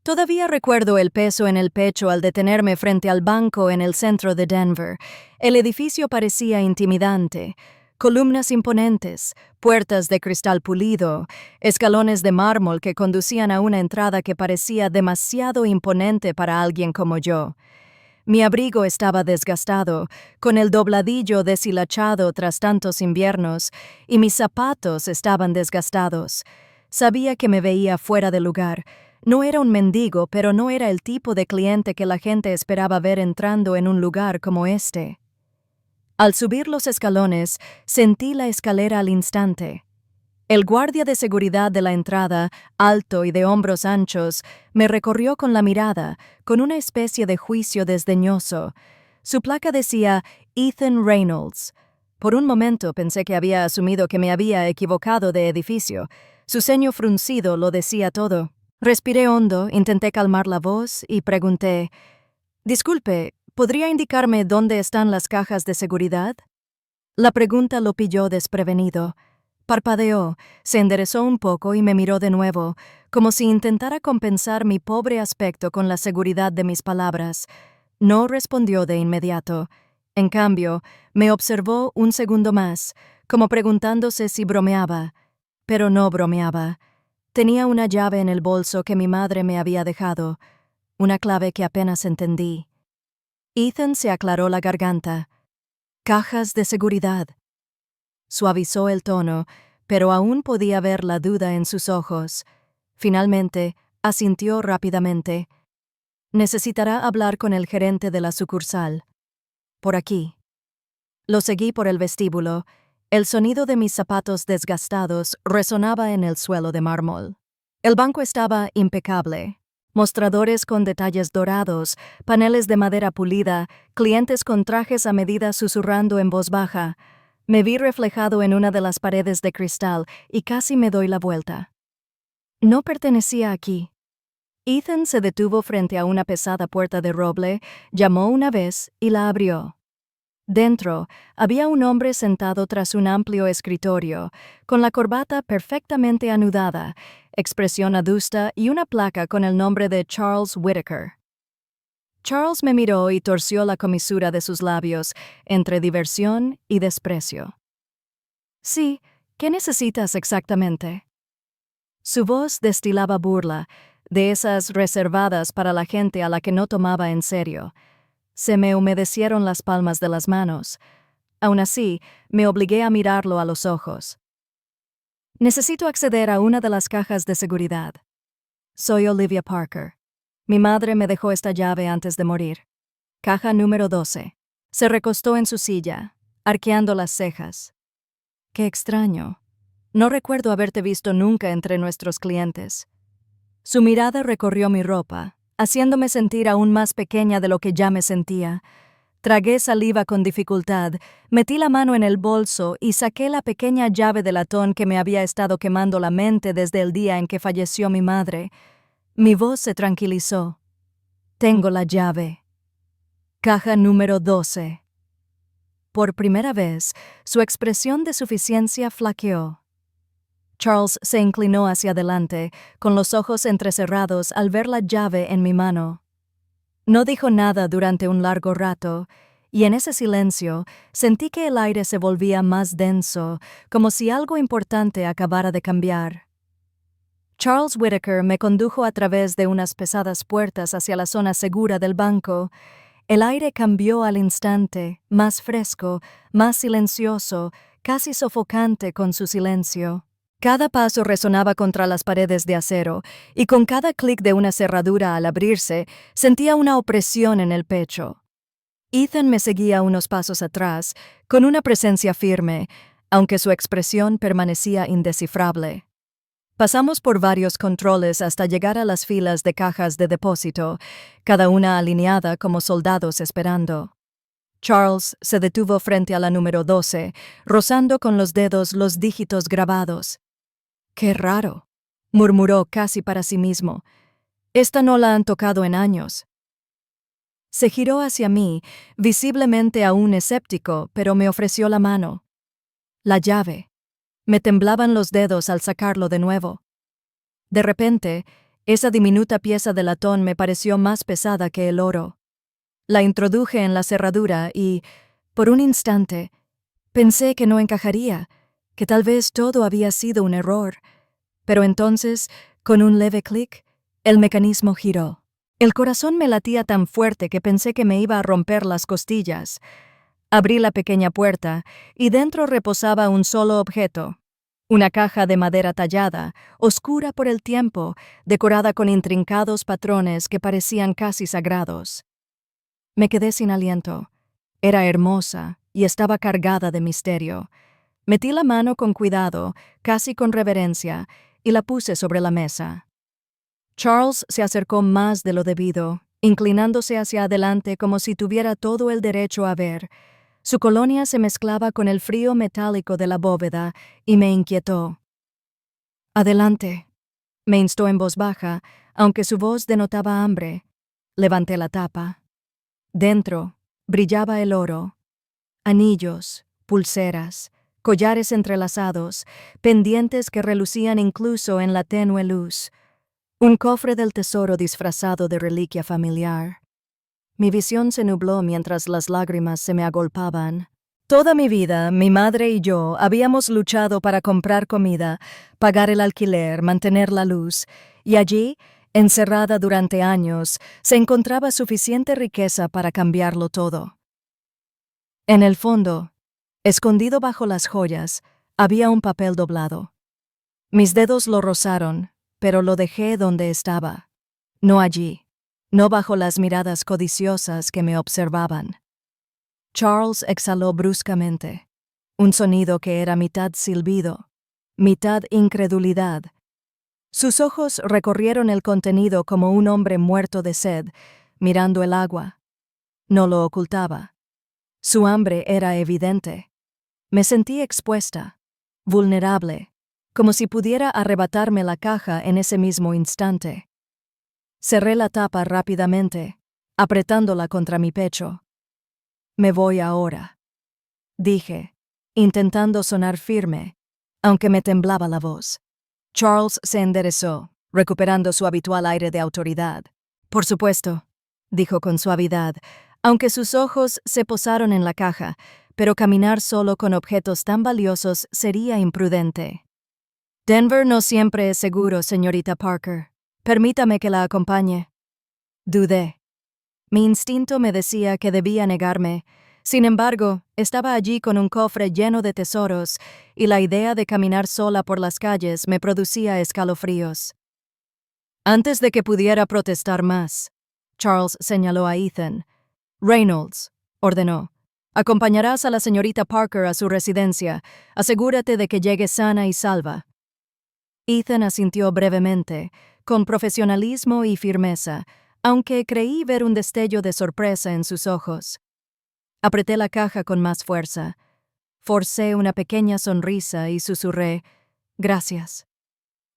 Todavía recuerdo el peso en el pecho al detenerme frente al banco en el centro de Denver. El edificio parecía intimidante. Columnas imponentes, puertas de cristal pulido, escalones de mármol que conducían a una entrada que parecía demasiado imponente para alguien como yo. Mi abrigo estaba desgastado, con el dobladillo deshilachado tras tantos inviernos, y mis zapatos estaban desgastados. Sabía que me veía fuera de lugar. No era un mendigo, pero no era el tipo de cliente que la gente esperaba ver entrando en un lugar como este. Al subir los escalones, sentí la escalera al instante. El guardia de seguridad de la entrada, alto y de hombros anchos, me recorrió con la mirada, con una especie de juicio desdeñoso. Su placa decía Ethan Reynolds. Por un momento pensé que había asumido que me había equivocado de edificio. Su ceño fruncido lo decía todo. Respiré hondo, intenté calmar la voz y pregunté: «Disculpe, ¿podría indicarme dónde están las cajas de seguridad?» La pregunta lo pilló desprevenido. Parpadeó, se enderezó un poco y me miró de nuevo, como si intentara compensar mi pobre aspecto con la seguridad de mis palabras. No respondió de inmediato. En cambio, me observó un segundo más, como preguntándose si bromeaba. Pero no bromeaba. Tenía una llave en el bolso que mi madre me había dejado, una clave que apenas entendí. Ethan se aclaró la garganta. «Cajas de seguridad». Suavizó el tono, pero aún podía ver la duda en sus ojos. Finalmente, asintió rápidamente. «Necesitará hablar con el gerente de la sucursal. Por aquí». Lo seguí por el vestíbulo. El sonido de mis zapatos desgastados resonaba en el suelo de mármol. El banco estaba impecable. Mostradores con detalles dorados, paneles de madera pulida, clientes con trajes a medida susurrando en voz baja. Me vi reflejado en una de las paredes de cristal y casi me doy la vuelta. No pertenecía aquí. Ethan se detuvo frente a una pesada puerta de roble, llamó una vez y la abrió. Dentro había un hombre sentado tras un amplio escritorio, con la corbata perfectamente anudada, expresión adusta y una placa con el nombre de Charles Whitaker. Charles me miró y torció la comisura de sus labios, entre diversión y desprecio. «Sí, ¿qué necesitas exactamente?» Su voz destilaba burla, de esas reservadas para la gente a la que no tomaba en serio. Se me humedecieron las palmas de las manos. Aún así, me obligué a mirarlo a los ojos. «Necesito acceder a una de las cajas de seguridad. Soy Olivia Parker. Mi madre me dejó esta llave antes de morir. Caja número 12. Se recostó en su silla, arqueando las cejas. «Qué extraño. No recuerdo haberte visto nunca entre nuestros clientes». Su mirada recorrió mi ropa, haciéndome sentir aún más pequeña de lo que ya me sentía. Tragué saliva con dificultad, metí la mano en el bolso y saqué la pequeña llave de latón que me había estado quemando la mente desde el día en que falleció mi madre. Mi voz se tranquilizó. «Tengo la llave». Caja número 12. Por primera vez, su expresión de suficiencia flaqueó. Charles se inclinó hacia adelante, con los ojos entrecerrados al ver la llave en mi mano. No dijo nada durante un largo rato, y en ese silencio sentí que el aire se volvía más denso, como si algo importante acabara de cambiar. Charles Whitaker me condujo a través de unas pesadas puertas hacia la zona segura del banco. El aire cambió al instante, más fresco, más silencioso, casi sofocante con su silencio. Cada paso resonaba contra las paredes de acero, y con cada clic de una cerradura al abrirse, sentía una opresión en el pecho. Ethan me seguía unos pasos atrás, con una presencia firme, aunque su expresión permanecía indescifrable. Pasamos por varios controles hasta llegar a las filas de cajas de depósito, cada una alineada como soldados esperando. Charles se detuvo frente a la número 12, rozando con los dedos los dígitos grabados. «Qué raro», murmuró casi para sí mismo. «Esta no la han tocado en años». Se giró hacia mí, visiblemente aún escéptico, pero me ofreció la mano. La llave. Me temblaban los dedos al sacarlo de nuevo. De repente, Esa diminuta pieza de latón me pareció más pesada que el oro. La introduje en la cerradura y, por un instante, pensé que no encajaría, que tal vez todo había sido un error. Pero entonces, con un leve clic, el mecanismo giró. El corazón me latía tan fuerte que pensé que me iba a romper las costillas. Abrí la pequeña puerta y dentro reposaba un solo objeto. Una caja de madera tallada, oscura por el tiempo, decorada con intrincados patrones que parecían casi sagrados. Me quedé sin aliento. Era hermosa y estaba cargada de misterio. Metí la mano con cuidado, casi con reverencia, y la puse sobre la mesa. Charles se acercó más de lo debido, inclinándose hacia adelante como si tuviera todo el derecho a ver. Su colonia se mezclaba con el frío metálico de la bóveda y me inquietó. «Adelante», me instó en voz baja, aunque su voz denotaba hambre. Levanté la tapa. Dentro brillaba el oro. Anillos, pulseras, collares entrelazados, pendientes que relucían incluso en la tenue luz. Un cofre del tesoro disfrazado de reliquia familiar. Mi visión se nubló mientras las lágrimas se me agolpaban. Toda mi vida, mi madre y yo habíamos luchado para comprar comida, pagar el alquiler, mantener la luz, y allí, encerrada durante años, se encontraba suficiente riqueza para cambiarlo todo. En el fondo, escondido bajo las joyas, había un papel doblado. Mis dedos lo rozaron, pero lo dejé donde estaba. No allí, no bajo las miradas codiciosas que me observaban. Charles exhaló bruscamente, un sonido que era mitad silbido, mitad incredulidad. Sus ojos recorrieron el contenido como un hombre muerto de sed, mirando el agua. No lo ocultaba. Su hambre era evidente. Me sentí expuesta, vulnerable, como si pudiera arrebatarme la caja en ese mismo instante. Cerré la tapa rápidamente, apretándola contra mi pecho. «Me voy ahora», dije, intentando sonar firme, aunque me temblaba la voz. Charles se enderezó, recuperando su habitual aire de autoridad. «Por supuesto», dijo con suavidad, aunque sus ojos se posaron en la caja, pero caminar solo con objetos tan valiosos sería imprudente. «Denver no siempre es seguro, señorita Parker. Permítame que la acompañe». Dudé. Mi instinto me decía que debía negarme. Sin embargo, estaba allí con un cofre lleno de tesoros, y la idea de caminar sola por las calles me producía escalofríos. Antes de que pudiera protestar más, Charles señaló a Ethan. «Reynolds», ordenó, «acompañarás a la señorita Parker a su residencia. Asegúrate de que llegue sana y salva». Ethan asintió brevemente, con profesionalismo y firmeza, aunque creí ver un destello de sorpresa en sus ojos. Apreté la caja con más fuerza. Forcé una pequeña sonrisa y susurré, «Gracias».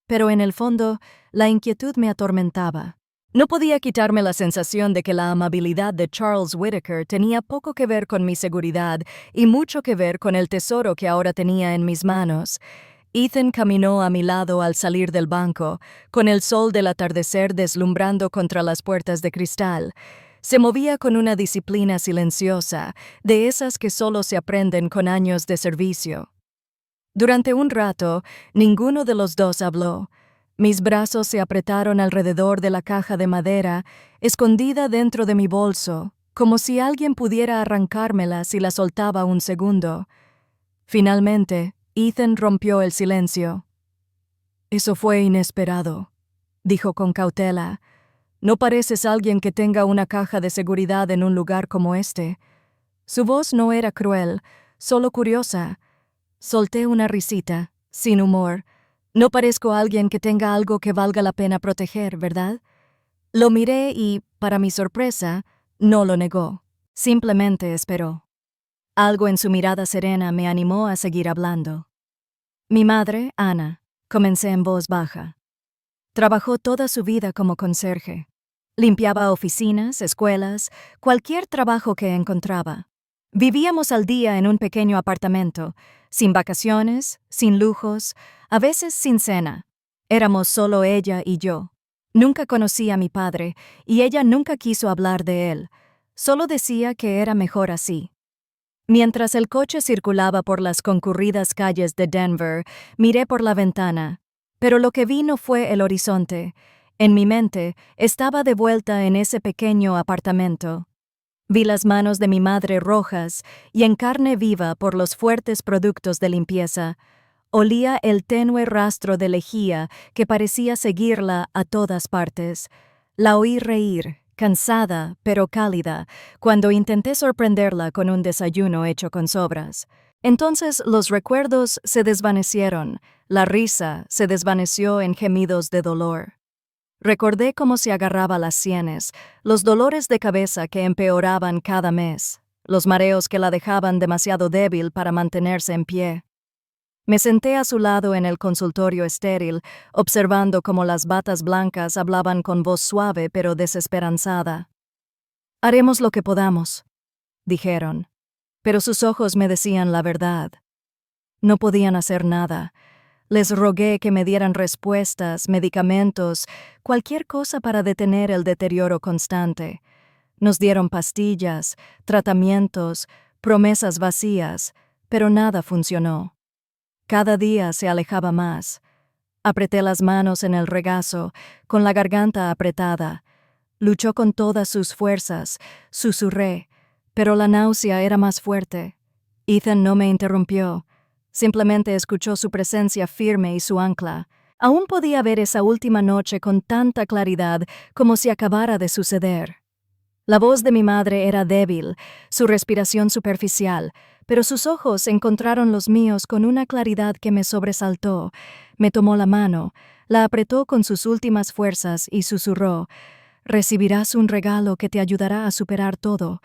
Pero en el fondo, la inquietud me atormentaba. No podía quitarme la sensación de que la amabilidad de Charles Whittaker tenía poco que ver con mi seguridad y mucho que ver con el tesoro que ahora tenía en mis manos. Ethan caminó a mi lado al salir del banco, con el sol del atardecer deslumbrando contra las puertas de cristal. Se movía con una disciplina silenciosa, de esas que solo se aprenden con años de servicio. Durante un rato, ninguno de los dos habló. Mis brazos se apretaron alrededor de la caja de madera, escondida dentro de mi bolso, como si alguien pudiera arrancármela si la soltaba un segundo. Finalmente, Ethan rompió el silencio. «Eso fue inesperado», dijo con cautela. «No pareces alguien que tenga una caja de seguridad en un lugar como este». Su voz no era cruel, solo curiosa. Solté una risita, sin humor. «No parezco alguien que tenga algo que valga la pena proteger, ¿verdad?» Lo miré y, para mi sorpresa, no lo negó. Simplemente esperó. Algo en su mirada serena me animó a seguir hablando. «Mi madre, Ana», comencé en voz baja. «Trabajó toda su vida como conserje. Limpiaba oficinas, escuelas, cualquier trabajo que encontraba. Vivíamos al día en un pequeño apartamento, sin vacaciones, sin lujos, a veces sin cena. Éramos solo ella y yo. Nunca conocí a mi padre, y ella nunca quiso hablar de él. Solo decía que era mejor así. Mientras el coche circulaba por las concurridas calles de Denver, miré por la ventana. Pero lo que vi no fue el horizonte. En mi mente, estaba de vuelta en ese pequeño apartamento. Vi las manos de mi madre rojas y en carne viva por los fuertes productos de limpieza. Olía el tenue rastro de lejía que parecía seguirla a todas partes. La oí reír, cansada pero cálida, cuando intenté sorprenderla con un desayuno hecho con sobras. Entonces los recuerdos se desvanecieron, la risa se desvaneció en gemidos de dolor. Recordé cómo se agarraba las sienes, los dolores de cabeza que empeoraban cada mes, los mareos que la dejaban demasiado débil para mantenerse en pie. Me senté a su lado en el consultorio estéril, observando cómo las batas blancas hablaban con voz suave pero desesperanzada. «Haremos lo que podamos», dijeron, pero sus ojos me decían la verdad. No podían hacer nada. Les rogué que me dieran respuestas, medicamentos, cualquier cosa para detener el deterioro constante. Nos dieron pastillas, tratamientos, promesas vacías, pero nada funcionó. Cada día se alejaba más. Apreté las manos en el regazo, con la garganta apretada. Luchó con todas sus fuerzas, susurré, pero la náusea era más fuerte. Ethan no me interrumpió. Simplemente escuchó su presencia firme y su ancla. Aún podía ver esa última noche con tanta claridad como si acabara de suceder. La voz de mi madre era débil, su respiración superficial, pero sus ojos encontraron los míos con una claridad que me sobresaltó. Me tomó la mano, la apretó con sus últimas fuerzas y susurró: «Recibirás un regalo que te ayudará a superar todo».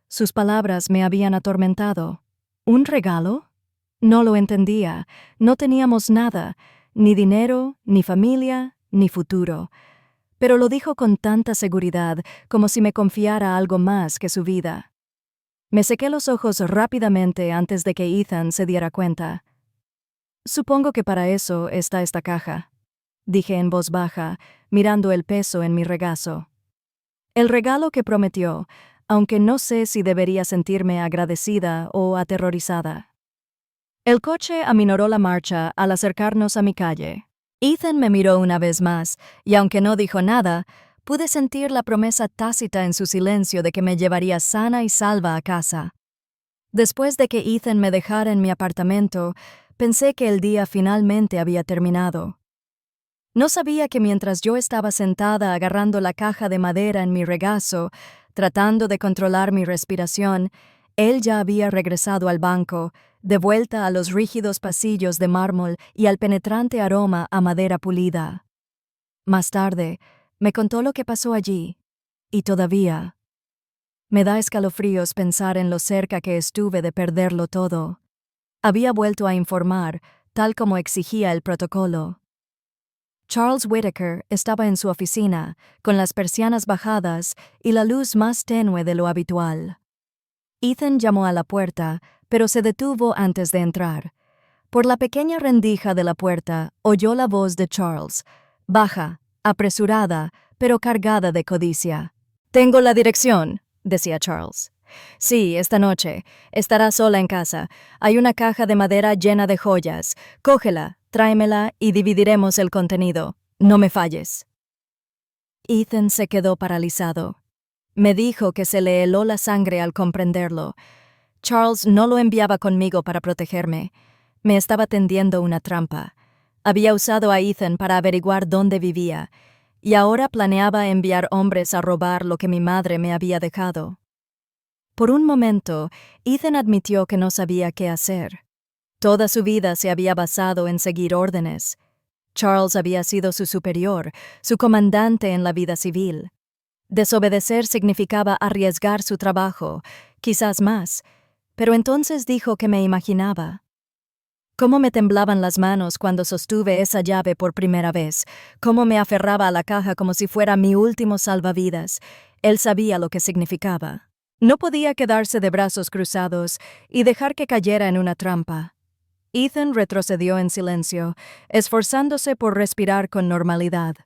Sus palabras me habían atormentado. ¿Un regalo? No lo entendía. No teníamos nada, ni dinero, ni familia, ni futuro. Pero lo dijo con tanta seguridad, como si me confiara algo más que su vida. Me sequé los ojos rápidamente antes de que Ethan se diera cuenta. «Supongo que para eso está esta caja», dije en voz baja, mirando el peso en mi regazo. El regalo que prometió, aunque no sé si debería sentirme agradecida o aterrorizada. El coche aminoró la marcha al acercarnos a mi calle. Ethan me miró una vez más, y aunque no dijo nada, pude sentir la promesa tácita en su silencio de que me llevaría sana y salva a casa. Después de que Ethan me dejara en mi apartamento, pensé que el día finalmente había terminado. No sabía que mientras yo estaba sentada agarrando la caja de madera en mi regazo, tratando de controlar mi respiración, él ya había regresado al banco, de vuelta a los rígidos pasillos de mármol y al penetrante aroma a madera pulida. Más tarde, me contó lo que pasó allí, y todavía me da escalofríos pensar en lo cerca que estuve de perderlo todo. Había vuelto a informar, tal como exigía el protocolo. Charles Whitaker estaba en su oficina, con las persianas bajadas y la luz más tenue de lo habitual. Ethan llamó a la puerta, pero se detuvo antes de entrar. Por la pequeña rendija de la puerta oyó la voz de Charles, baja, apresurada, pero cargada de codicia. «Tengo la dirección», decía Charles. «Sí, esta noche. Estará sola en casa. Hay una caja de madera llena de joyas. Cógela, tráemela y dividiremos el contenido. No me falles». Ethan se quedó paralizado. Me dijo que se le heló la sangre al comprenderlo. Charles no lo enviaba conmigo para protegerme. Me estaba tendiendo una trampa. Había usado a Ethan para averiguar dónde vivía, y ahora planeaba enviar hombres a robar lo que mi madre me había dejado. Por un momento, Ethan admitió que no sabía qué hacer. Toda su vida se había basado en seguir órdenes. Charles había sido su superior, su comandante en la vida civil. Desobedecer significaba arriesgar su trabajo, quizás más, pero entonces dijo que me imaginaba. Cómo me temblaban las manos cuando sostuve esa llave por primera vez, cómo me aferraba a la caja como si fuera mi último salvavidas. Él sabía lo que significaba. No podía quedarse de brazos cruzados y dejar que cayera en una trampa. Ethan retrocedió en silencio, esforzándose por respirar con normalidad.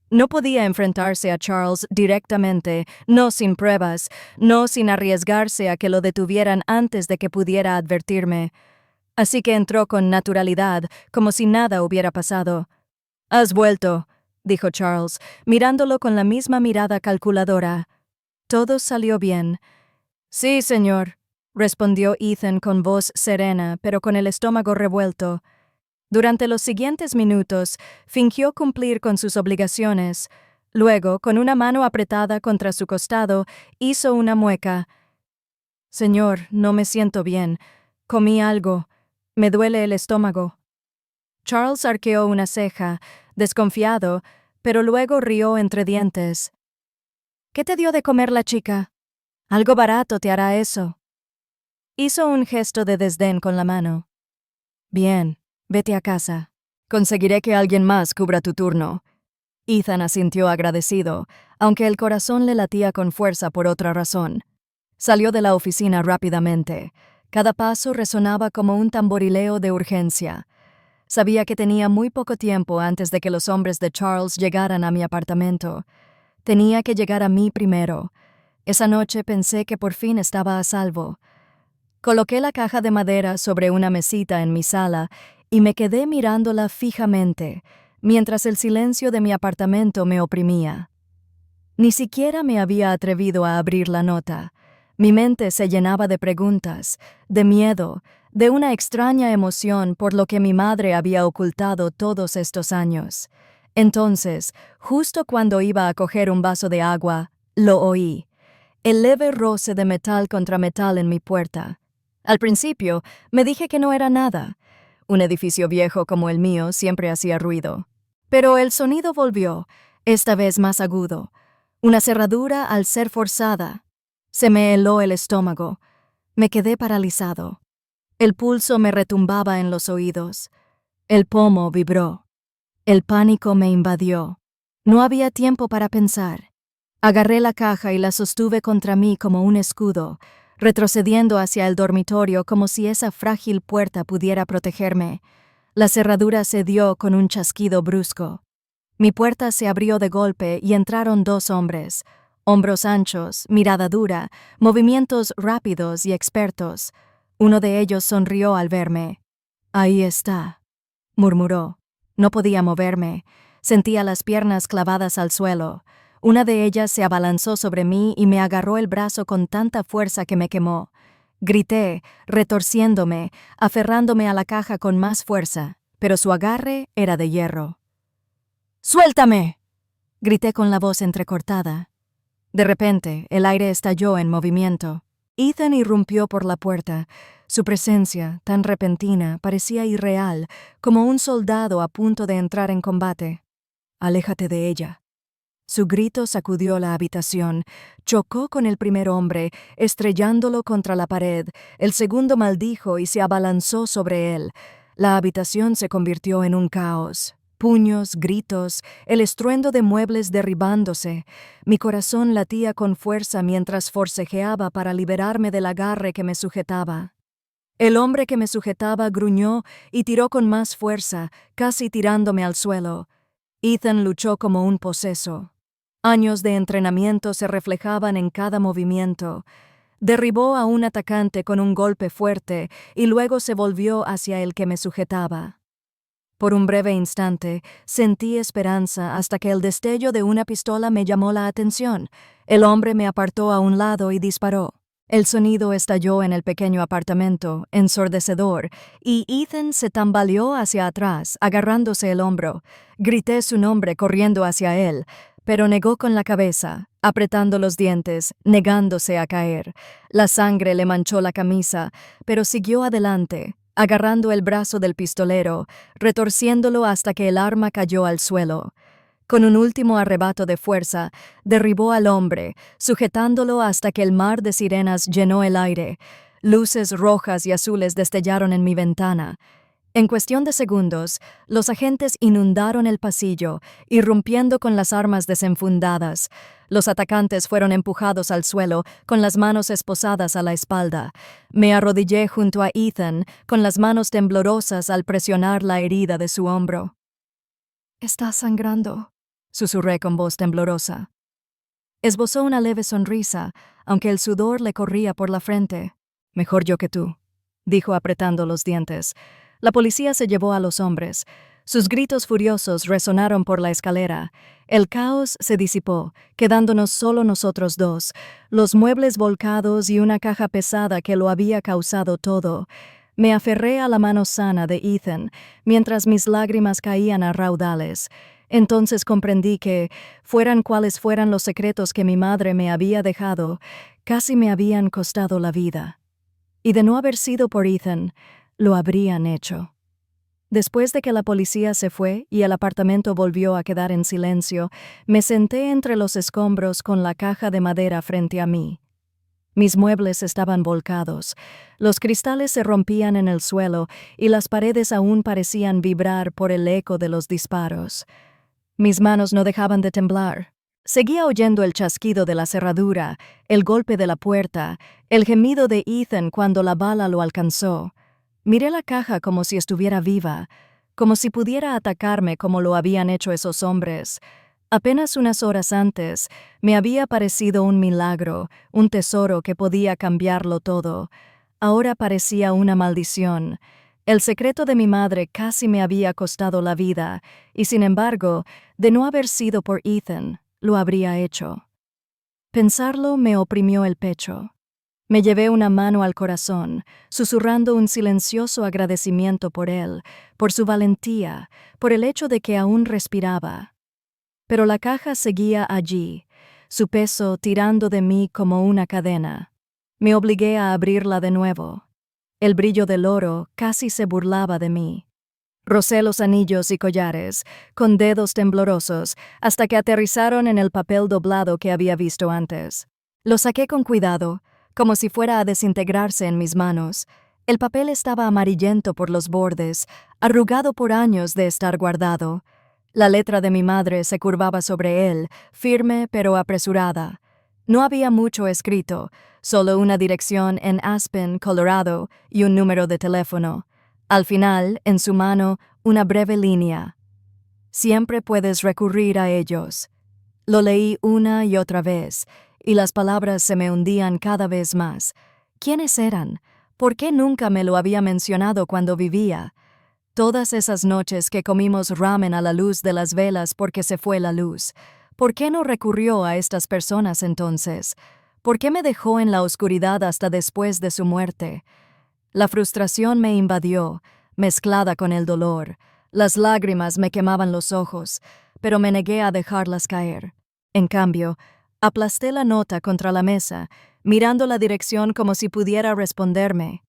No podía enfrentarse a Charles directamente, no sin pruebas, no sin arriesgarse a que lo detuvieran antes de que pudiera advertirme. Así que entró con naturalidad, como si nada hubiera pasado. «Has vuelto», dijo Charles, mirándolo con la misma mirada calculadora. Todo salió bien. «Sí, señor», respondió Ethan con voz serena, pero con el estómago revuelto. Durante los siguientes minutos, fingió cumplir con sus obligaciones. Luego, con una mano apretada contra su costado, hizo una mueca. «Señor, no me siento bien. Comí algo. Me duele el estómago». Charles arqueó una ceja, desconfiado, pero luego rió entre dientes. «¿Qué te dio de comer la chica? Algo barato te hará eso». Hizo un gesto de desdén con la mano. «Bien, vete a casa. Conseguiré que alguien más cubra tu turno». Ethan asintió agradecido, aunque el corazón le latía con fuerza por otra razón. Salió de la oficina rápidamente. Cada paso resonaba como un tamborileo de urgencia. Sabía que tenía muy poco tiempo antes de que los hombres de Charles llegaran a mi apartamento. Tenía que llegar a mí primero. Esa noche pensé que por fin estaba a salvo. Coloqué la caja de madera sobre una mesita en mi sala y me quedé mirándola fijamente, mientras el silencio de mi apartamento me oprimía. Ni siquiera me había atrevido a abrir la nota. Mi mente se llenaba de preguntas, de miedo, de una extraña emoción por lo que mi madre había ocultado todos estos años. Entonces, justo cuando iba a coger un vaso de agua, lo oí. El leve roce de metal contra metal en mi puerta. Al principio, me dije que no era nada. Un edificio viejo como el mío siempre hacía ruido. Pero el sonido volvió, esta vez más agudo. Una cerradura al ser forzada. Se me heló el estómago. Me quedé paralizado. El pulso me retumbaba en los oídos. El pomo vibró. El pánico me invadió. No había tiempo para pensar. Agarré la caja y la sostuve contra mí como un escudo, retrocediendo hacia el dormitorio como si esa frágil puerta pudiera protegerme. La cerradura cedió con un chasquido brusco. Mi puerta se abrió de golpe y entraron dos hombres. Hombros anchos, mirada dura, movimientos rápidos y expertos. Uno de ellos sonrió al verme. «Ahí está», murmuró. No podía moverme. Sentía las piernas clavadas al suelo. Una de ellas se abalanzó sobre mí y me agarró el brazo con tanta fuerza que me quemó. Grité, retorciéndome, aferrándome a la caja con más fuerza, pero su agarre era de hierro. «¡Suéltame!», grité con la voz entrecortada. De repente, el aire estalló en movimiento. Ethan irrumpió por la puerta. Su presencia, tan repentina, parecía irreal, como un soldado a punto de entrar en combate. «Aléjate de ella». Su grito sacudió la habitación, chocó con el primer hombre, estrellándolo contra la pared. El segundo maldijo y se abalanzó sobre él. La habitación se convirtió en un caos. Puños, gritos, el estruendo de muebles derribándose. Mi corazón latía con fuerza mientras forcejeaba para liberarme del agarre que me sujetaba. El hombre que me sujetaba gruñó y tiró con más fuerza, casi tirándome al suelo. Ethan luchó como un poseso. Años de entrenamiento se reflejaban en cada movimiento. Derribó a un atacante con un golpe fuerte y luego se volvió hacia el que me sujetaba. Por un breve instante, sentí esperanza hasta que el destello de una pistola me llamó la atención. El hombre me apartó a un lado y disparó. El sonido estalló en el pequeño apartamento, ensordecedor, y Ethan se tambaleó hacia atrás, agarrándose el hombro. Grité su nombre corriendo hacia él, pero negó con la cabeza, apretando los dientes, negándose a caer. La sangre le manchó la camisa, pero siguió adelante, agarrando el brazo del pistolero, retorciéndolo hasta que el arma cayó al suelo. Con un último arrebato de fuerza, derribó al hombre, sujetándolo hasta que el mar de sirenas llenó el aire. Luces rojas y azules destellaron en mi ventana. En cuestión de segundos, los agentes inundaron el pasillo, irrumpiendo con las armas desenfundadas. Los atacantes fueron empujados al suelo, con las manos esposadas a la espalda. Me arrodillé junto a Ethan, con las manos temblorosas al presionar la herida de su hombro. «Está sangrando», susurré con voz temblorosa. Esbozó una leve sonrisa, aunque el sudor le corría por la frente. Mejor yo que tú, dijo apretando los dientes. La policía se llevó a los hombres. Sus gritos furiosos resonaron por la escalera. El caos se disipó, quedándonos solo nosotros dos, los muebles volcados y una caja pesada que lo había causado todo. Me aferré a la mano sana de Ethan, mientras mis lágrimas caían a raudales. Entonces comprendí que, fueran cuales fueran los secretos que mi madre me había dejado, casi me habían costado la vida. Y de no haber sido por Ethan, lo habrían hecho. Después de que la policía se fue y el apartamento volvió a quedar en silencio, me senté entre los escombros con la caja de madera frente a mí. Mis muebles estaban volcados, los cristales se rompían en el suelo y las paredes aún parecían vibrar por el eco de los disparos. Mis manos no dejaban de temblar. Seguía oyendo el chasquido de la cerradura, el golpe de la puerta, el gemido de Ethan cuando la bala lo alcanzó. Miré la caja como si estuviera viva, como si pudiera atacarme como lo habían hecho esos hombres. Apenas unas horas antes, me había parecido un milagro, un tesoro que podía cambiarlo todo. Ahora parecía una maldición. El secreto de mi madre casi me había costado la vida, y sin embargo, de no haber sido por Ethan, lo habría hecho. Pensarlo me oprimió el pecho. Me llevé una mano al corazón, susurrando un silencioso agradecimiento por él, por su valentía, por el hecho de que aún respiraba. Pero la caja seguía allí, su peso tirando de mí como una cadena. Me obligué a abrirla de nuevo. El brillo del oro casi se burlaba de mí. Rocé los anillos y collares, con dedos temblorosos, hasta que aterrizaron en el papel doblado que había visto antes. Lo saqué con cuidado, como si fuera a desintegrarse en mis manos. El papel estaba amarillento por los bordes, arrugado por años de estar guardado. La letra de mi madre se curvaba sobre él, firme pero apresurada. No había mucho escrito, solo una dirección en Aspen, Colorado, y un número de teléfono. Al final, en su mano, una breve línea. Siempre puedes recurrir a ellos. Lo leí una y otra vez, y las palabras se me hundían cada vez más. ¿Quiénes eran? ¿Por qué nunca me lo había mencionado cuando vivía? Todas esas noches que comimos ramen a la luz de las velas porque se fue la luz. ¿Por qué no recurrió a estas personas entonces? ¿Por qué me dejó en la oscuridad hasta después de su muerte? La frustración me invadió, mezclada con el dolor. Las lágrimas me quemaban los ojos, pero me negué a dejarlas caer. En cambio, aplasté la nota contra la mesa, mirando la dirección como si pudiera responderme.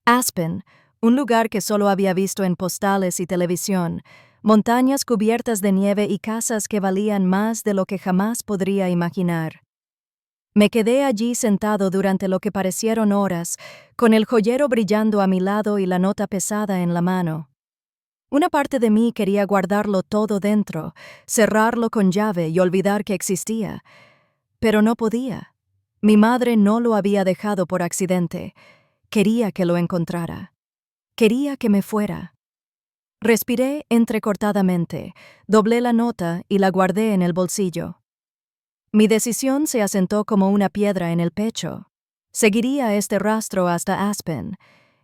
Aspen, un lugar que solo había visto en postales y televisión, montañas cubiertas de nieve y casas que valían más de lo que jamás podría imaginar. Me quedé allí sentado durante lo que parecieron horas, con el joyero brillando a mi lado y la nota pesada en la mano. Una parte de mí quería guardarlo todo dentro, cerrarlo con llave y olvidar que existía. Pero no podía. Mi madre no lo había dejado por accidente. Quería que lo encontrara. Quería que me fuera. Respiré entrecortadamente, doblé la nota y la guardé en el bolsillo. Mi decisión se asentó como una piedra en el pecho. Seguiría este rastro hasta Aspen.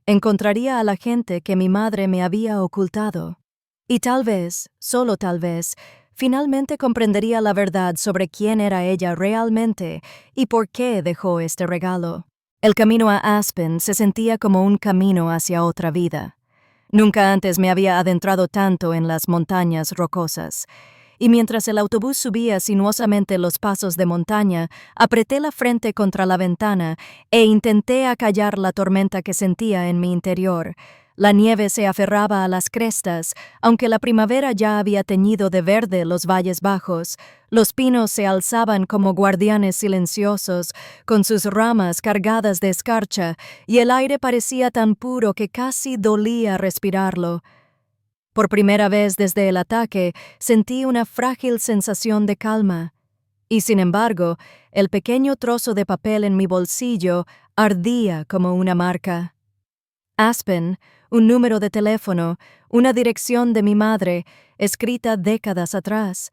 Encontraría a la gente que mi madre me había ocultado. Y tal vez, solo tal vez, finalmente comprendería la verdad sobre quién era ella realmente y por qué dejó este regalo. El camino a Aspen se sentía como un camino hacia otra vida. Nunca antes me había adentrado tanto en las montañas rocosas. Y mientras el autobús subía sinuosamente los pasos de montaña, apreté la frente contra la ventana e intenté acallar la tormenta que sentía en mi interior. La nieve se aferraba a las crestas, aunque la primavera ya había teñido de verde los valles bajos. Los pinos se alzaban como guardianes silenciosos, con sus ramas cargadas de escarcha, y el aire parecía tan puro que casi dolía respirarlo. Por primera vez desde el ataque, sentí una frágil sensación de calma. Y sin embargo, el pequeño trozo de papel en mi bolsillo ardía como una marca. Aspen, un número de teléfono, una dirección de mi madre, escrita décadas atrás.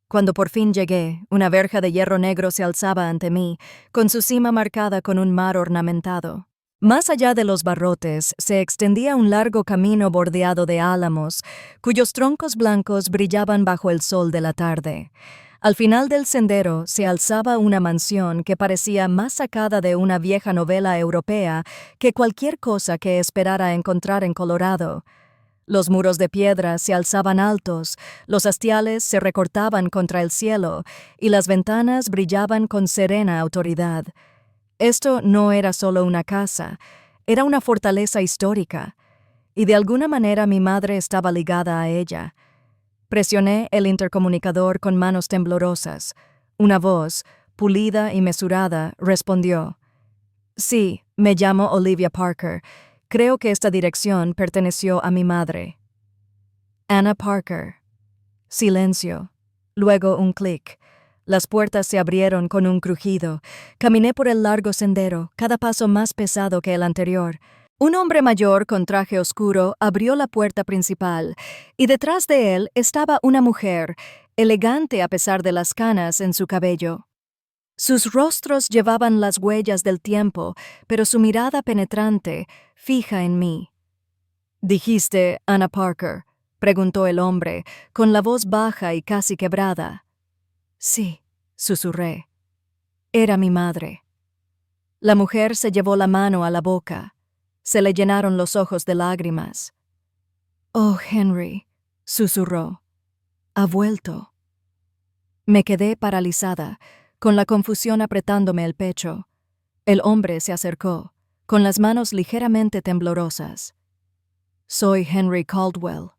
Cuando por fin llegué, una verja de hierro negro se alzaba ante mí, con su cima marcada con un mar ornamentado. Más allá de los barrotes se extendía un largo camino bordeado de álamos, cuyos troncos blancos brillaban bajo el sol de la tarde. Al final del sendero se alzaba una mansión que parecía más sacada de una vieja novela europea que cualquier cosa que esperara encontrar en Colorado. Los muros de piedra se alzaban altos, los hastiales se recortaban contra el cielo y las ventanas brillaban con serena autoridad. Esto no era solo una casa, era una fortaleza histórica, y de alguna manera mi madre estaba ligada a ella. Presioné el intercomunicador con manos temblorosas. Una voz, pulida y mesurada, respondió: «Sí, me llamo Olivia Parker. Creo que esta dirección perteneció a mi madre». Anna Parker. Silencio. Luego un clic. Las puertas se abrieron con un crujido. Caminé por el largo sendero, cada paso más pesado que el anterior. Un hombre mayor con traje oscuro abrió la puerta principal, y detrás de él estaba una mujer, elegante a pesar de las canas en su cabello. Sus rostros llevaban las huellas del tiempo, pero su mirada penetrante, fija en mí. «¿Dijiste Anna Parker?», preguntó el hombre, con la voz baja y casi quebrada. «Sí», susurré. Era mi madre. La mujer se llevó la mano a la boca. Se le llenaron los ojos de lágrimas. «Oh, Henry», susurró. «Ha vuelto». Me quedé paralizada, con la confusión apretándome el pecho. El hombre se acercó, con las manos ligeramente temblorosas. «Soy Henry Caldwell»,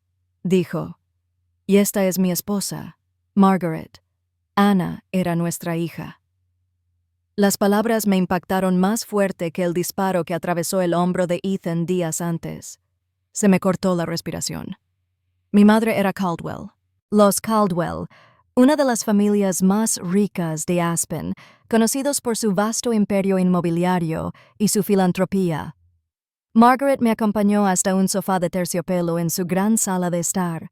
dijo. «Y esta es mi esposa, Margaret. Anna era nuestra hija». Las palabras me impactaron más fuerte que el disparo que atravesó el hombro de Ethan días antes. Se me cortó la respiración. Mi madre era Caldwell. Los Caldwell, una de las familias más ricas de Aspen, conocidos por su vasto imperio inmobiliario y su filantropía. Margaret me acompañó hasta un sofá de terciopelo en su gran sala de estar.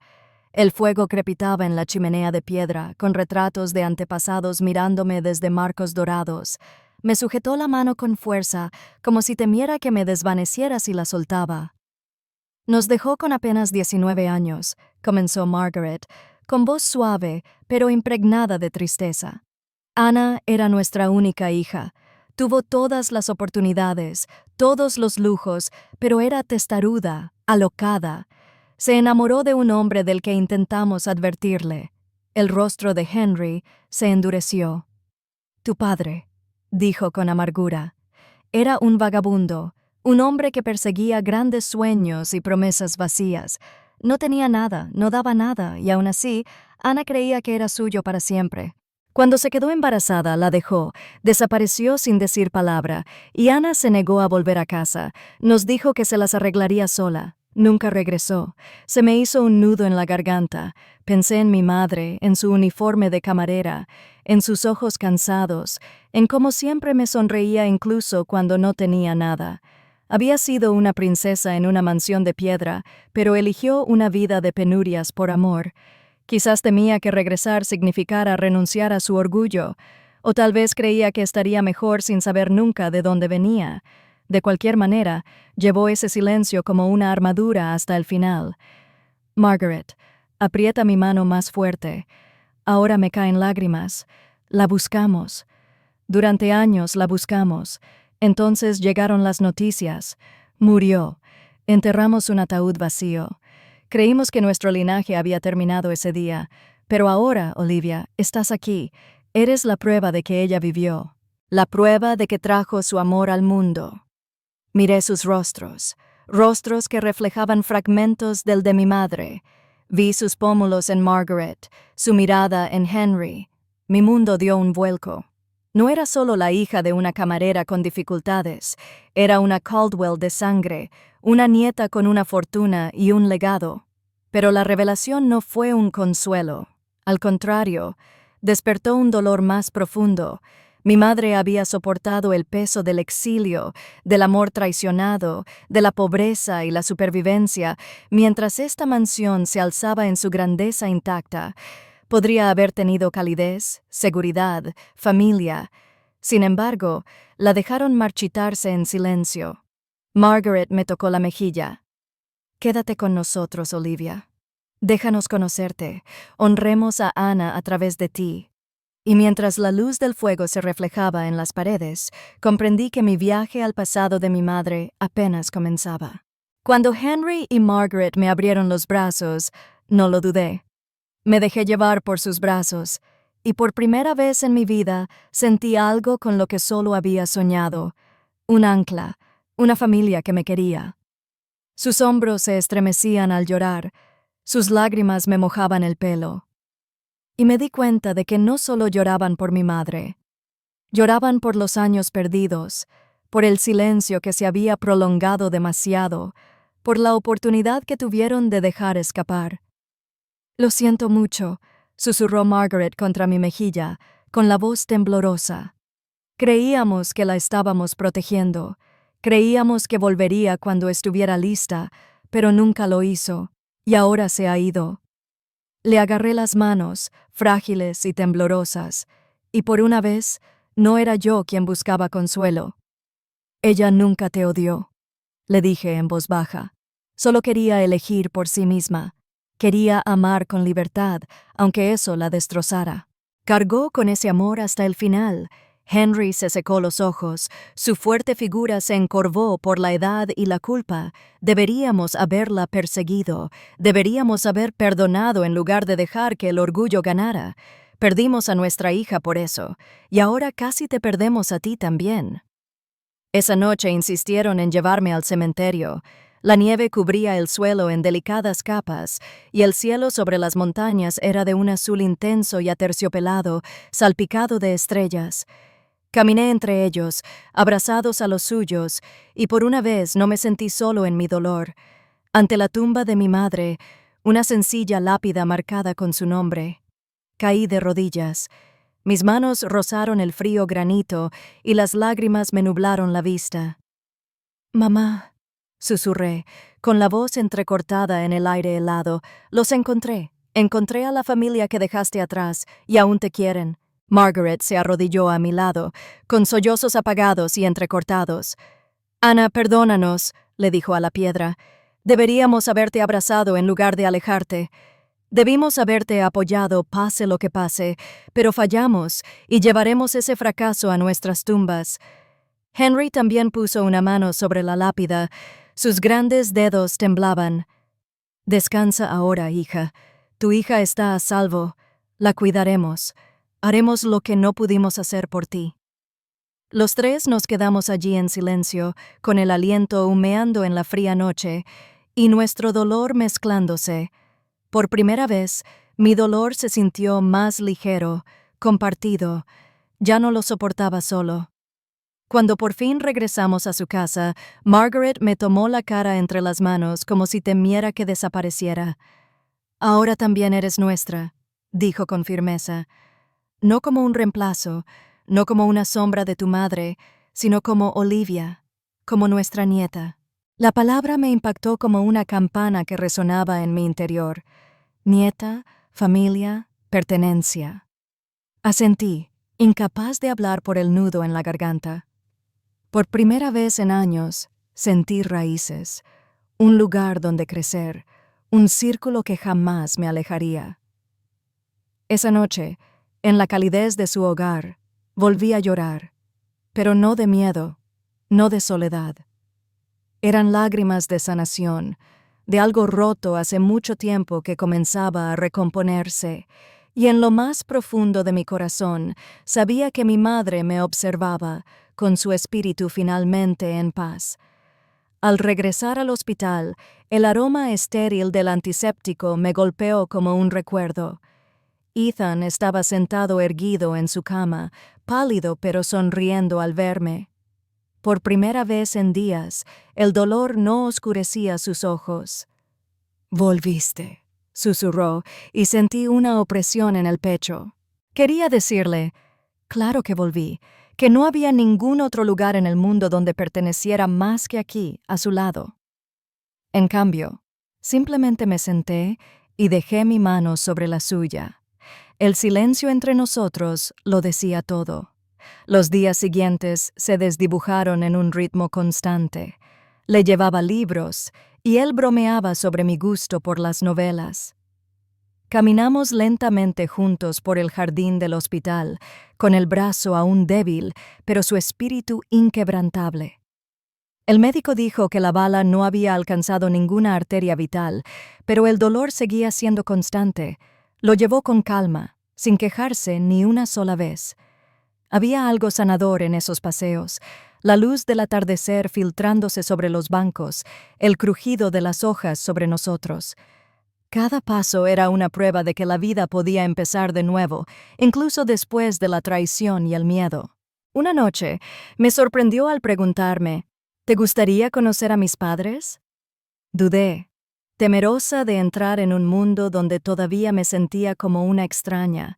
El fuego crepitaba en la chimenea de piedra, con retratos de antepasados mirándome desde marcos dorados. Me sujetó la mano con fuerza, como si temiera que me desvaneciera si la soltaba. «Nos dejó con apenas 19 años», comenzó Margaret, con voz suave, pero impregnada de tristeza. «Anna era nuestra única hija. Tuvo todas las oportunidades, todos los lujos, pero era testaruda, alocada. Se enamoró de un hombre del que intentamos advertirle. El rostro de Henry se endureció. «Tu padre», dijo con amargura, «era un vagabundo, un hombre que perseguía grandes sueños y promesas vacías. No tenía nada, no daba nada, y aún así, Anna creía que era suyo para siempre. Cuando se quedó embarazada, la dejó, desapareció sin decir palabra, y Anna se negó a volver a casa. Nos dijo que se las arreglaría sola. Nunca regresó. Se me hizo un nudo en la garganta. Pensé en mi madre, en su uniforme de camarera, en sus ojos cansados, en cómo siempre me sonreía incluso cuando no tenía nada. Había sido una princesa en una mansión de piedra, pero eligió una vida de penurias por amor. Quizás temía que regresar significara renunciar a su orgullo, o tal vez creía que estaría mejor sin saber nunca de dónde venía. De cualquier manera, llevó ese silencio como una armadura hasta el final. «Margaret», aprieta mi mano más fuerte. Ahora me caen lágrimas. La buscamos. Durante años la buscamos. Entonces llegaron las noticias. Murió. Enterramos un ataúd vacío. Creímos que nuestro linaje había terminado ese día. Pero ahora, Olivia, estás aquí. Eres la prueba de que ella vivió. La prueba de que trajo su amor al mundo». Miré sus rostros, rostros que reflejaban fragmentos del de mi madre. Vi sus pómulos en Margaret, su mirada en Henry. Mi mundo dio un vuelco. No era solo la hija de una camarera con dificultades, era una Caldwell de sangre, una nieta con una fortuna y un legado. Pero la revelación no fue un consuelo. Al contrario, despertó un dolor más profundo. Mi madre había soportado el peso del exilio, del amor traicionado, de la pobreza y la supervivencia, mientras esta mansión se alzaba en su grandeza intacta. Podría haber tenido calidez, seguridad, familia. Sin embargo, la dejaron marchitarse en silencio. Margaret me tocó la mejilla. Quédate con nosotros, Olivia. Déjanos conocerte. Honremos a Ana a través de ti. Y mientras la luz del fuego se reflejaba en las paredes, comprendí que mi viaje al pasado de mi madre apenas comenzaba. Cuando Henry y Margaret me abrieron los brazos, no lo dudé. Me dejé llevar por sus brazos, y por primera vez en mi vida sentí algo con lo que solo había soñado: un ancla, una familia que me quería. Sus hombros se estremecían al llorar, sus lágrimas me mojaban el pelo. Y me di cuenta de que no solo lloraban por mi madre, lloraban por los años perdidos, por el silencio que se había prolongado demasiado, por la oportunidad que tuvieron de dejar escapar. «Lo siento mucho», susurró Margaret contra mi mejilla, con la voz temblorosa. Creíamos que la estábamos protegiendo, creíamos que volvería cuando estuviera lista, pero nunca lo hizo, y ahora se ha ido. Le agarré las manos, frágiles y temblorosas, y por una vez no era yo quien buscaba consuelo. «Ella nunca te odió», le dije en voz baja. Solo quería elegir por sí misma. Quería amar con libertad, aunque eso la destrozara. Cargó con ese amor hasta el final. Henry se secó los ojos, su fuerte figura se encorvó por la edad y la culpa. Deberíamos haberla perseguido, deberíamos haber perdonado en lugar de dejar que el orgullo ganara. Perdimos a nuestra hija por eso, y ahora casi te perdemos a ti también. Esa noche insistieron en llevarme al cementerio. La nieve cubría el suelo en delicadas capas, y el cielo sobre las montañas era de un azul intenso y aterciopelado, salpicado de estrellas. Caminé entre ellos, abrazados a los suyos, y por una vez no me sentí solo en mi dolor. Ante la tumba de mi madre, una sencilla lápida marcada con su nombre. Caí de rodillas. Mis manos rozaron el frío granito y las lágrimas me nublaron la vista. «Mamá», susurré, con la voz entrecortada en el aire helado, «los encontré. Encontré a la familia que dejaste atrás, y aún te quieren». Margaret se arrodilló a mi lado, con sollozos apagados y entrecortados. «Ana, perdónanos», le dijo a la piedra. «Deberíamos haberte abrazado en lugar de alejarte. Debimos haberte apoyado pase lo que pase, pero fallamos y llevaremos ese fracaso a nuestras tumbas». Henry también puso una mano sobre la lápida. Sus grandes dedos temblaban. «Descansa ahora, hija. Tu hija está a salvo. La cuidaremos. Haremos lo que no pudimos hacer por ti». Los tres nos quedamos allí en silencio, con el aliento humeando en la fría noche, y nuestro dolor mezclándose. Por primera vez, mi dolor se sintió más ligero, compartido. Ya no lo soportaba solo. Cuando por fin regresamos a su casa, Margaret me tomó la cara entre las manos como si temiera que desapareciera. «Ahora también eres nuestra», dijo con firmeza. «No como un reemplazo, no como una sombra de tu madre, sino como Olivia, como nuestra nieta». La palabra me impactó como una campana que resonaba en mi interior. Nieta, familia, pertenencia. Asentí, incapaz de hablar por el nudo en la garganta. Por primera vez en años, sentí raíces, un lugar donde crecer, un círculo que jamás me alejaría. Esa noche, en la calidez de su hogar, volví a llorar, pero no de miedo, no de soledad. Eran lágrimas de sanación, de algo roto hace mucho tiempo que comenzaba a recomponerse, y en lo más profundo de mi corazón sabía que mi madre me observaba, con su espíritu finalmente en paz. Al regresar al hospital, el aroma estéril del antiséptico me golpeó como un recuerdo. Ethan estaba sentado erguido en su cama, pálido pero sonriendo al verme. Por primera vez en días, el dolor no oscurecía sus ojos. «Volviste», susurró, y sentí una opresión en el pecho. Quería decirle, claro que volví, que no había ningún otro lugar en el mundo donde perteneciera más que aquí, a su lado. En cambio, simplemente me senté y dejé mi mano sobre la suya. El silencio entre nosotros lo decía todo. Los días siguientes se desdibujaron en un ritmo constante. Le llevaba libros y él bromeaba sobre mi gusto por las novelas. Caminamos lentamente juntos por el jardín del hospital, con el brazo aún débil, pero su espíritu inquebrantable. El médico dijo que la bala no había alcanzado ninguna arteria vital, pero el dolor seguía siendo constante. Lo llevó con calma, sin quejarse ni una sola vez. Había algo sanador en esos paseos, la luz del atardecer filtrándose sobre los bancos, el crujido de las hojas sobre nosotros. Cada paso era una prueba de que la vida podía empezar de nuevo, incluso después de la traición y el miedo. Una noche, me sorprendió al preguntarme, ¿te gustaría conocer a mis padres? Dudé, temerosa de entrar en un mundo donde todavía me sentía como una extraña.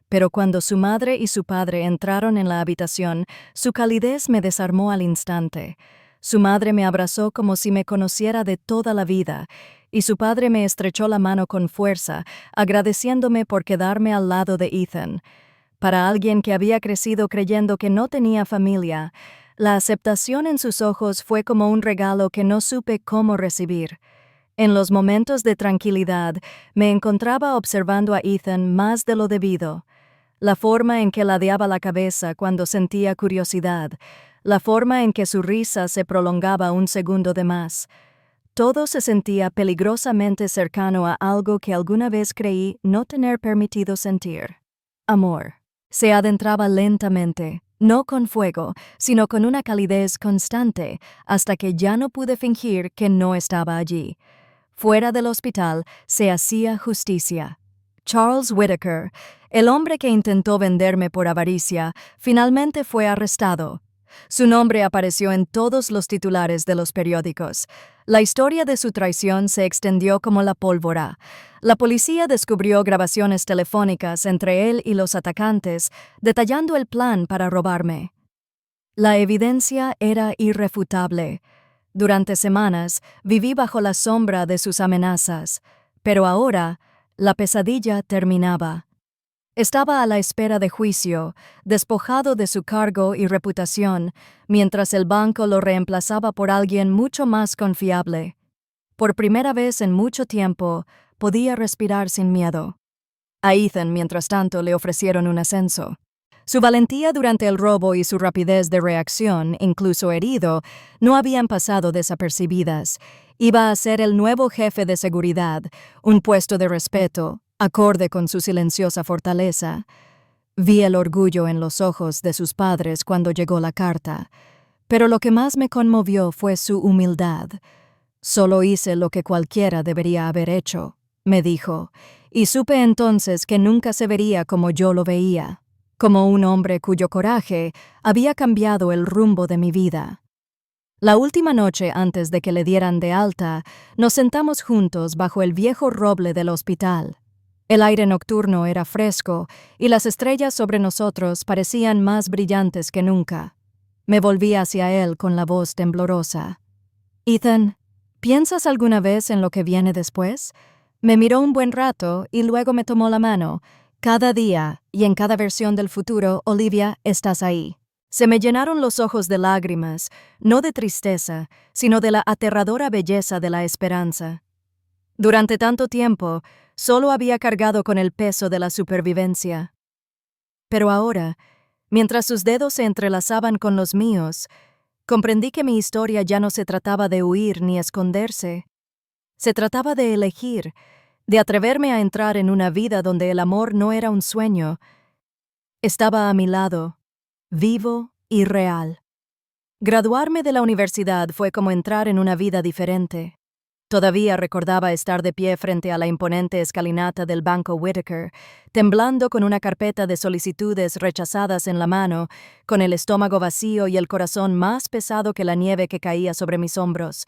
Pero cuando su madre y su padre entraron en la habitación, su calidez me desarmó al instante. Su madre me abrazó como si me conociera de toda la vida, y su padre me estrechó la mano con fuerza, agradeciéndome por quedarme al lado de Ethan. Para alguien que había crecido creyendo que no tenía familia, la aceptación en sus ojos fue como un regalo que no supe cómo recibir. En los momentos de tranquilidad, me encontraba observando a Ethan más de lo debido. La forma en que ladeaba la cabeza cuando sentía curiosidad, la forma en que su risa se prolongaba un segundo de más. Todo se sentía peligrosamente cercano a algo que alguna vez creí no tener permitido sentir. Amor. Se adentraba lentamente, no con fuego, sino con una calidez constante, hasta que ya no pude fingir que no estaba allí. Fuera del hospital se hacía justicia. Charles Whitaker, el hombre que intentó venderme por avaricia, finalmente fue arrestado. Su nombre apareció en todos los titulares de los periódicos. La historia de su traición se extendió como la pólvora. La policía descubrió grabaciones telefónicas entre él y los atacantes, detallando el plan para robarme. La evidencia era irrefutable. Durante semanas viví bajo la sombra de sus amenazas, pero ahora la pesadilla terminaba. Estaba a la espera de juicio, despojado de su cargo y reputación, mientras el banco lo reemplazaba por alguien mucho más confiable. Por primera vez en mucho tiempo, podía respirar sin miedo. A Ethan, mientras tanto, le ofrecieron un ascenso. Su valentía durante el robo y su rapidez de reacción, incluso herido, no habían pasado desapercibidas. Iba a ser el nuevo jefe de seguridad, un puesto de respeto, acorde con su silenciosa fortaleza. Vi el orgullo en los ojos de sus padres cuando llegó la carta, pero lo que más me conmovió fue su humildad. «Solo hice lo que cualquiera debería haber hecho», me dijo, y supe entonces que nunca se vería como yo lo veía, como un hombre cuyo coraje había cambiado el rumbo de mi vida. La última noche antes de que le dieran de alta, nos sentamos juntos bajo el viejo roble del hospital. El aire nocturno era fresco y las estrellas sobre nosotros parecían más brillantes que nunca. Me volví hacia él con la voz temblorosa. «Ethan, ¿piensas alguna vez en lo que viene después?» Me miró un buen rato y luego me tomó la mano. «Cada día y en cada versión del futuro, Olivia, estás ahí». Se me llenaron los ojos de lágrimas, no de tristeza, sino de la aterradora belleza de la esperanza. Durante tanto tiempo, solo había cargado con el peso de la supervivencia. Pero ahora, mientras sus dedos se entrelazaban con los míos, comprendí que mi historia ya no se trataba de huir ni esconderse. Se trataba de elegir, de atreverme a entrar en una vida donde el amor no era un sueño. Estaba a mi lado, vivo y real. Graduarme de la universidad fue como entrar en una vida diferente. Todavía recordaba estar de pie frente a la imponente escalinata del Banco Whitaker, temblando con una carpeta de solicitudes rechazadas en la mano, con el estómago vacío y el corazón más pesado que la nieve que caía sobre mis hombros.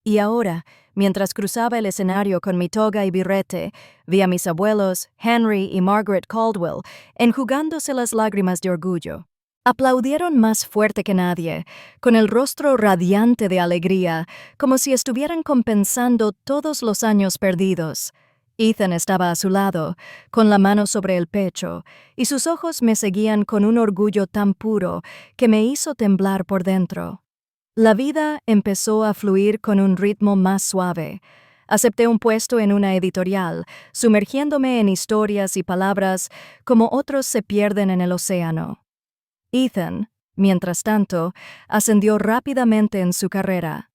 Y ahora, mientras cruzaba el escenario con mi toga y birrete, vi a mis abuelos, Henry y Margaret Caldwell, enjugándose las lágrimas de orgullo. Aplaudieron más fuerte que nadie, con el rostro radiante de alegría, como si estuvieran compensando todos los años perdidos. Ethan estaba a su lado, con la mano sobre el pecho, y sus ojos me seguían con un orgullo tan puro que me hizo temblar por dentro. La vida empezó a fluir con un ritmo más suave. Acepté un puesto en una editorial, sumergiéndome en historias y palabras como otros se pierden en el océano. Ethan, mientras tanto, ascendió rápidamente en su carrera.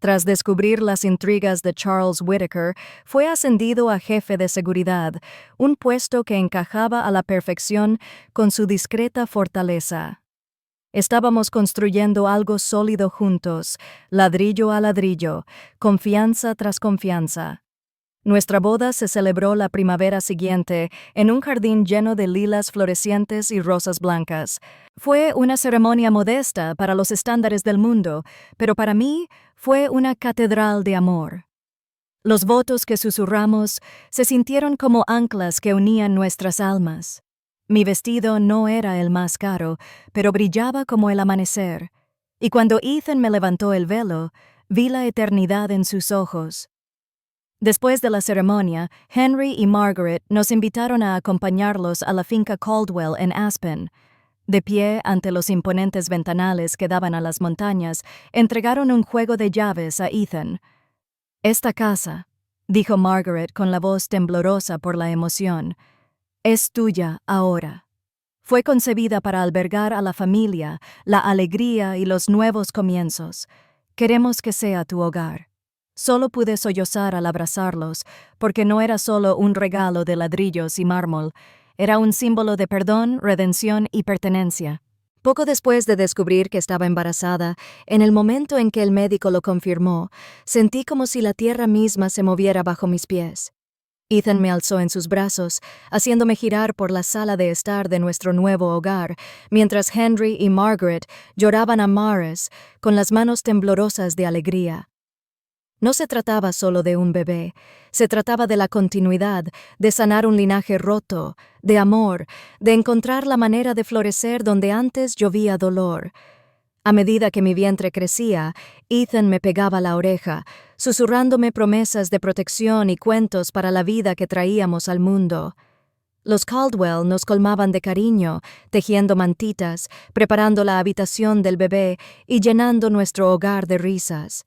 Tras descubrir las intrigas de Charles Whitaker, fue ascendido a jefe de seguridad, un puesto que encajaba a la perfección con su discreta fortaleza. Estábamos construyendo algo sólido juntos, ladrillo a ladrillo, confianza tras confianza. Nuestra boda se celebró la primavera siguiente en un jardín lleno de lilas florecientes y rosas blancas. Fue una ceremonia modesta para los estándares del mundo, pero para mí fue una catedral de amor. Los votos que susurramos se sintieron como anclas que unían nuestras almas. Mi vestido no era el más caro, pero brillaba como el amanecer, y cuando Ethan me levantó el velo, vi la eternidad en sus ojos. Después de la ceremonia, Henry y Margaret nos invitaron a acompañarlos a la finca Caldwell en Aspen. De pie ante los imponentes ventanales que daban a las montañas, entregaron un juego de llaves a Ethan. «Esta casa», dijo Margaret con la voz temblorosa por la emoción, «es tuya ahora. Fue concebida para albergar a la familia, la alegría y los nuevos comienzos. Queremos que sea tu hogar». Solo pude sollozar al abrazarlos, porque no era solo un regalo de ladrillos y mármol, era un símbolo de perdón, redención y pertenencia. Poco después de descubrir que estaba embarazada, en el momento en que el médico lo confirmó, sentí como si la tierra misma se moviera bajo mis pies. Ethan me alzó en sus brazos, haciéndome girar por la sala de estar de nuestro nuevo hogar, mientras Henry y Margaret lloraban a mares, con las manos temblorosas de alegría. No se trataba solo de un bebé, se trataba de la continuidad, de sanar un linaje roto, de amor, de encontrar la manera de florecer donde antes llovía dolor. A medida que mi vientre crecía, Ethan me pegaba la oreja, susurrándome promesas de protección y cuentos para la vida que traíamos al mundo. Los Caldwell nos colmaban de cariño, tejiendo mantitas, preparando la habitación del bebé y llenando nuestro hogar de risas.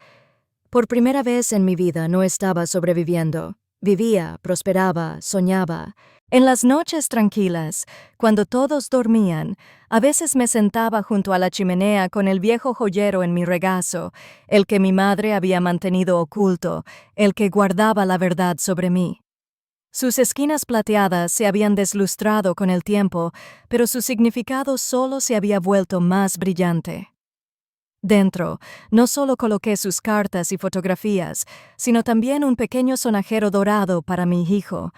Por primera vez en mi vida no estaba sobreviviendo. Vivía, prosperaba, soñaba. En las noches tranquilas, cuando todos dormían, a veces me sentaba junto a la chimenea con el viejo joyero en mi regazo, el que mi madre había mantenido oculto, el que guardaba la verdad sobre mí. Sus esquinas plateadas se habían deslustrado con el tiempo, pero su significado solo se había vuelto más brillante. Dentro, no solo coloqué sus cartas y fotografías, sino también un pequeño sonajero dorado para mi hijo.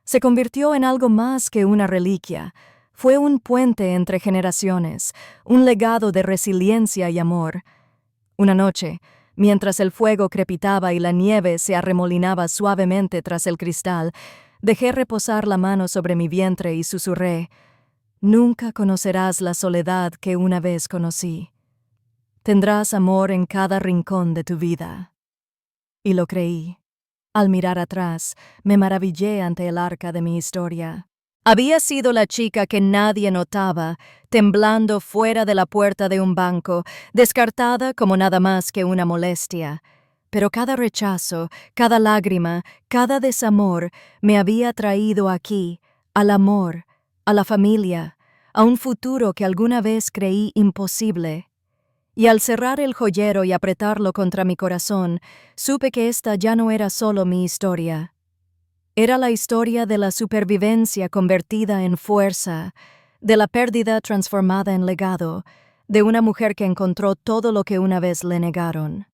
Se convirtió en algo más que una reliquia. Fue un puente entre generaciones, un legado de resiliencia y amor. Una noche, mientras el fuego crepitaba y la nieve se arremolinaba suavemente tras el cristal, dejé reposar la mano sobre mi vientre y susurré: «Nunca conocerás la soledad que una vez conocí. Tendrás amor en cada rincón de tu vida». Y lo creí. Al mirar atrás, me maravillé ante el arca de mi historia. Había sido la chica que nadie notaba, temblando fuera de la puerta de un banco, descartada como nada más que una molestia. Pero cada rechazo, cada lágrima, cada desamor me había traído aquí, al amor, a la familia, a un futuro que alguna vez creí imposible. Y al cerrar el joyero y apretarlo contra mi corazón, supe que esta ya no era solo mi historia. Era la historia de la supervivencia convertida en fuerza, de la pérdida transformada en legado, de una mujer que encontró todo lo que una vez le negaron.